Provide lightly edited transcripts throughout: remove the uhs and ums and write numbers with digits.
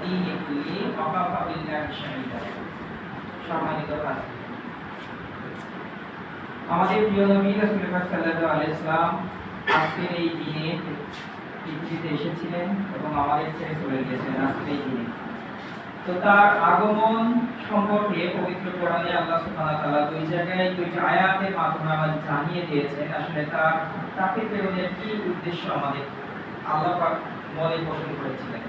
দ্বীনি কুল্লি ওয়া কাফা বিল্লাহি শাহিদা। সম্মানিত ভাই, আমাদের প্রিয় নবী রাসূল পাক সাল্লাল্লাহু আলাইহি ওয়াসাল্লাম আজকের এই দিনে পৃথিবীতে এসেছিলেন এবং আমাদের ছেড়ে চলে গিয়েছিলেন আজকের এই দিনে। তো তার আগমন সম্পর্কে পবিত্র কোরআনে আল্লাহ সুবহানাহু ওয়া তাআলা দুই জায়গায় দুইটা আয়াতের মাধ্যমে আমাদের জানিয়ে দিয়েছেন আসলে তাকে প্রেরণের কি উদ্দেশ্য আমাদের আল্লাহ পাক মনে পোষণ করেছিলেন।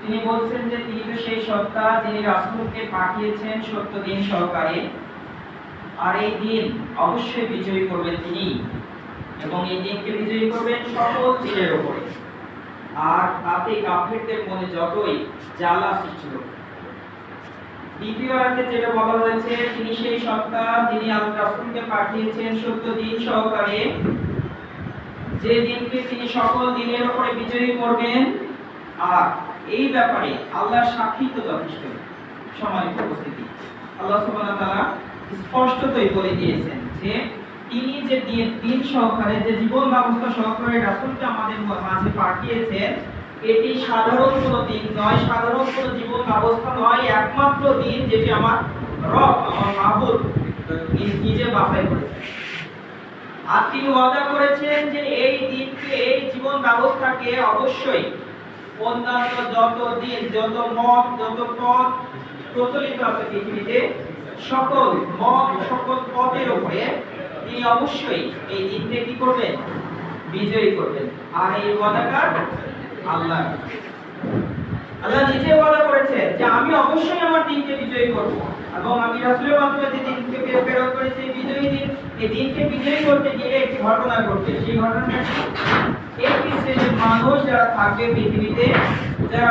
তিনি বলছেন যে তিনি তো সেই সত্তা যিনি রাসূলকে পাঠিয়েছেন সত্য দিন সহকারে, আর এই দিন অবশ্যই বিজয়ী করবেন তিনি, এবং এই দিনকে বিজয়ী করবেন সকল দিনের উপরে। আর তাতে কাফেরদের মনে যতই জ্বালা সৃষ্টি হবে। দ্বিতীয় আয়াতে যেটা বলা হয়েছে তিনি সেই সত্তা যিনি আল্লাহ রাসূলকে পাঠিয়েছেন সত্য দিন সহকারে, যে দিনকে তিনি সকল দিনের উপরে বিজয়ী করবেন। আর এই ব্যাপারে আল্লাহর সাক্ষী তো যথেষ্ট। সম্মানিত উপস্থিতি, আল্লাহ সুবহানাহু ওয়া তাআলা স্পষ্টতই বলে দিয়েছেন যে তিনি যে দিন সহকারে, যে জীবন ব্যবস্থা সহকারে রাসূলকে আমাদের মাঝে পাঠিয়েছেন, এটি সাধারণ কোনো দিন নয়, সাধারণ কোনো জীবন ব্যবস্থা নয়, একমাত্র দিন যেটি আমার রব, আমার মাবুদ নিজে বাছাই করেছেন। আর তিনি ওয়াদা করেছেন যে এই দিনকে, এই জীবন ব্যবস্থাকে অবশ্যই অন্যান্য যত দিন, যত মত, যত পথ প্রচলিত আছে পৃথিবীতে, সকল মত, সকল পথের উপরে তিনি অবশ্যই এই দিনকে কি করবেন? বিজয়ী করবেন। আর এই ওয়াদাটা আল্লাহ নিজে ওয়াদা করেছে যে আমি অবশ্যই আমার দিনকে বিজয়ী করব, এবং আমি রাসূলের মাধ্যমে যে দিনকে প্রেরণ করেছি বিজয়ী দিন, এই দিনকে বিজয়ী করতে গিয়ে একটি ঘটনা ঘটবে। সেই ঘটনাটা একটি শ্রেণীর মানুষ যারা থাকবে পৃথিবীতে, যারা